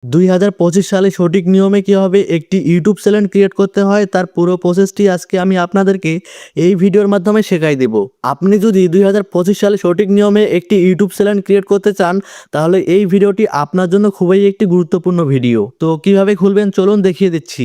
2025 সালে সঠিক নিয়মে কীভাবে একটি ইউটিউব চ্যানেল ক্রিয়েট করতে হয় তার পুরো প্রসেসটি আজকে আমি আপনাদেরকে এই ভিডিওর মাধ্যমে শেখাই দেব। আপনি যদি 2025 সালে সঠিক নিয়মে একটি ইউটিউব চ্যানেল ক্রিয়েট করতে চান তাহলে এই ভিডিওটি আপনার জন্য খুবই একটি গুরুত্বপূর্ণ ভিডিও। তো কিভাবে খুলবেন চলুন দেখিয়ে দিচ্ছি।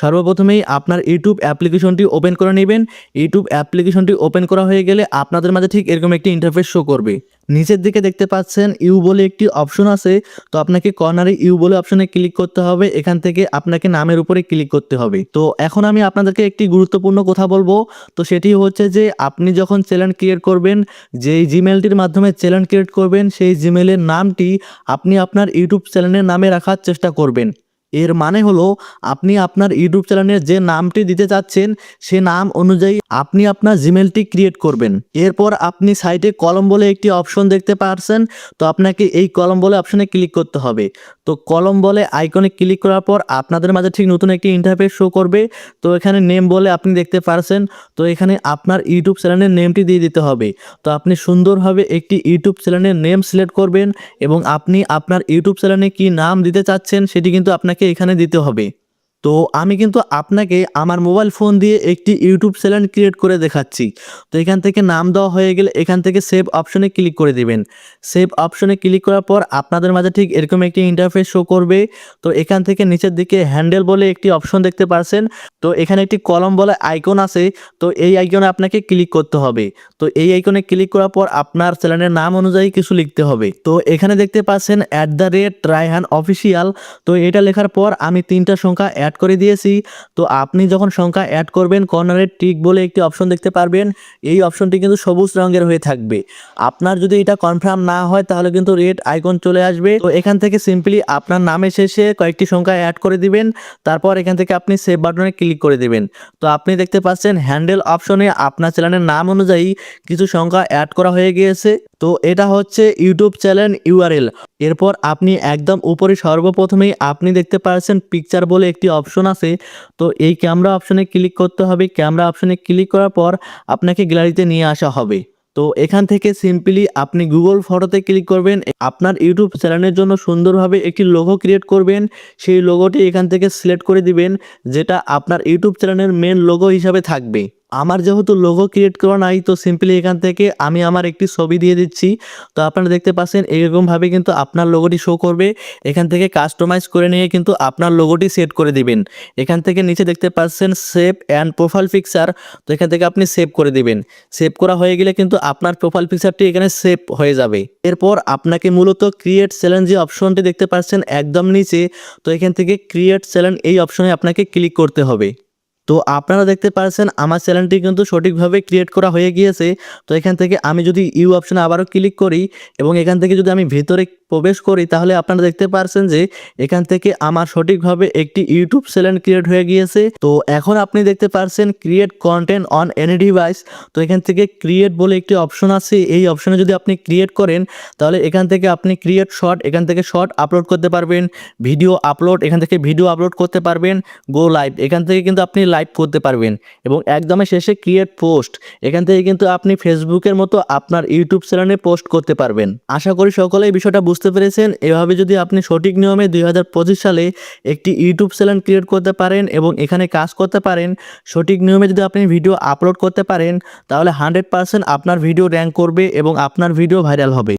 সর্বপ্রথমেই আপনার ইউটিউব অ্যাপ্লিকেশনটি ওপেন করে নেবেন। ইউটিউব অ্যাপ্লিকেশনটি ওপেন করা হয়ে গেলে আপনাদের মাঝে ঠিক এরকম একটি ইন্টারফেস শো করবে। নিচের দিকে দেখতে পাচ্ছেন ইউ বলে একটি অপশন আছে, তো আপনাকে কর্নারে ইউ বলে অপশনে ক্লিক করতে হবে। এখান থেকে আপনাকে নামের উপরে ক্লিক করতে হবে। তো এখন আমি আপনাদেরকে একটি গুরুত্বপূর্ণ কথা বলবো, তো সেটি হচ্ছে যে আপনি যখন চ্যানেল ক্রিয়েট করবেন, যেই জিমেলটির মাধ্যমে চ্যানেল ক্রিয়েট করবেন সেই জিমেলের নামটি আপনি আপনার ইউটিউব চ্যানেলের নামে রাখার চেষ্টা করবেন। এর মানে হলো আপনি আপনার ইউটিউব চ্যানেলের যে নামটি দিতে চাচ্ছেন সে নাম অনুযায়ী আপনি আপনার জিমেলটি ক্রিয়েট করবেন। এরপর আপনি সাইটে কলম বলে একটি অপশন দেখতে পাচ্ছেন, তো আপনাকে এই কলম বলে অপশনে ক্লিক করতে হবে। তো কলম বলে আইকনে ক্লিক করার পর আপনাদের মাঝে ঠিক নতুন একটি ইন্টারফেস শো করবে। তো এখানে নেম বলে আপনি দেখতে পাচ্ছেন, তো এখানে আপনার ইউটিউব চ্যানেলের নেমটি দিয়ে দিতে হবে। তো আপনি সুন্দরভাবে একটি ইউটিউব চ্যানেলের নেম সিলেক্ট করবেন এবং আপনি আপনার ইউটিউব চ্যানেলে কি নাম দিতে চাচ্ছেন সেটি কিন্তু আপনাকে এখানে দিতে হবে। তো আমি কিন্তু আপনাকে আমার মোবাইল ফোন দিয়ে একটি ইউটিউব চ্যানেল ক্রিয়েট করে দেখাচ্ছি। তো এখান থেকে নাম দেওয়া হয়ে গেলে এখান থেকে সেভ অপশনে ক্লিক করে দিবেন। সেভ অপশনে ক্লিক করার পর আপনাদের মাঝে ঠিক এরকম একটি ইন্টারফেস শো করবে। তো এখান থেকে নিচের দিকে হ্যান্ডেল বলে একটি অপশন দেখতে পাচ্ছেন, তো এখানে একটি কলম বলে আইকন আছে, তো এই আইকনে আপনাকে ক্লিক করতে হবে। তো এই আইকনে ক্লিক করার পর আপনার চ্যানেলের নাম অনুযায়ী কিছু লিখতে হবে। তো এখানে দেখতে পাচ্ছেন @রায়হান অফিসিয়াল, তো এটা লেখার পর আমি 3টা সংখ্যা অ্যাড করে দিয়েছি। তো আপনি যখন সংখ্যা অ্যাড করবেন কর্নারে টিক বলে একটি অপশন দেখতে পারবেন, এই অপশনটি কিন্তু সবুজ রঙের হয়ে থাকবে। আপনার যদি এটা কনফার্ম না হয় তাহলে কিন্তু রেড আইকন চলে আসবে। তো এখান থেকে সিম্পলি আপনার নামের শেষে কয়েকটি সংখ্যা অ্যাড করে দিবেন, তারপর এখান থেকে আপনি সেভ বাটনে ক্লিক করে দিবেন। তো আপনি দেখতে পাচ্ছেন হ্যান্ডেল অপশনে আপনার চ্যানেলের নাম অনুযায়ী কিছু সংখ্যা অ্যাড করা হয়ে গিয়েছে। তো এটা হচ্ছে ইউটিউব চ্যানেল ইউআরএল। এরপর আপনি একদম উপরে সর্বপ্রথমেই আপনি দেখতে পাচ্ছেন পিকচার বলে একটি অপশন আছে, তো এই ক্যামেরা অপশনে ক্লিক করতে হবে। ক্যামেরা অপশনে ক্লিক করার পর আপনাকে গ্যালারিতে নিয়ে আসা হবে। তো এখান থেকে সিম্পলি আপনি গুগল ফটোতে ক্লিক করবেন। আপনার ইউটিউব চ্যানেলের জন্য সুন্দরভাবে একটি লোগো ক্রিয়েট করবেন। সেই লোগোটি এখান থেকে সিলেক্ট করে দিবেন, যেটা আপনার ইউটিউব চ্যানেলের মেন লোগো হিসাবে থাকবে। আমার যেহেতু লোগো ক্রিয়েট করা নাই, তো সিম্পলি এখান থেকে আমি আমার একটি ছবি দিয়ে দিচ্ছি। তো আপনারা দেখতে পাচ্ছেন এরকমভাবে কিন্তু আপনার লোগোটি শো করবে। এখান থেকে কাস্টমাইজ করে নিয়ে কিন্তু আপনার লোগোটি সেট করে দিবেন। এখান থেকে নিচে দেখতে পাচ্ছেন সেভ অ্যান্ড প্রোফাইল পিকচার, তো এখান থেকে আপনি সেভ করে দিবেন। সেভ করা হয়ে গেলে কিন্তু আপনার প্রোফাইল পিকচারটি এখানে সেভ হয়ে যাবে। এরপর আপনাকে মূলত ক্রিয়েট চ্যানেল যে অপশনটি দেখতে পাচ্ছেন একদম নিচে, তো এখান থেকে ক্রিয়েট চ্যানেল এই অপশনে আপনাকে ক্লিক করতে হবে। তো আপনারা দেখতে পাচ্ছেন আমার চ্যানেলটি কিন্তু সঠিকভাবে ক্রিয়েট করা হয়ে গিয়েছে। তো এখান থেকে আমি যদি ইউ অপশনে আবারও ক্লিক করি এবং এখান থেকে যদি আমি ভিতরে প্রবেশ করি তাহলে আপনারা দেখতে পাচ্ছেন যে এখান থেকে আমার সঠিকভাবে একটি ইউটিউব চ্যানেল ক্রিয়েট হয়ে গিয়েছে। তো এখন আপনি দেখতে পাচ্ছেন create content on any device, তো এখান থেকে ক্রিয়েট বলে একটি অপশন আছে। এই অপশনে যদি আপনি ক্রিয়েট করেন তাহলে এখান থেকে আপনি ক্রিয়েট শর্ট, এখান থেকে শর্ট আপলোড করতে পারবেন। ভিডিও আপলোড, এখান থেকে ভিডিও আপলোড করতে পারবেন। গো লাইভ, এখান থেকে কিন্তু আপনি লাইভ করতে পারবেন। এবং একদমই শেষে ক্রিয়েট পোস্ট, এখান থেকে কিন্তু আপনি ফেসবুকের মতো আপনার ইউটিউব চ্যানেলে পোস্ট করতে পারবেন। আশা করি সকলেই বিষয়টা বুঝতে পেরেছেন। এভাবে যদি আপনি সঠিক নিয়মে 2025 সালে একটি ইউটিউব চ্যানেল ক্রিয়েট করতে পারেন এবং এখানে কাজ করতে পারেন, সঠিক নিয়মে যদি আপনি ভিডিও আপলোড করতে পারেন তাহলে 100% আপনার ভিডিও র্যাঙ্ক করবে এবং আপনার ভিডিও ভাইরাল হবে।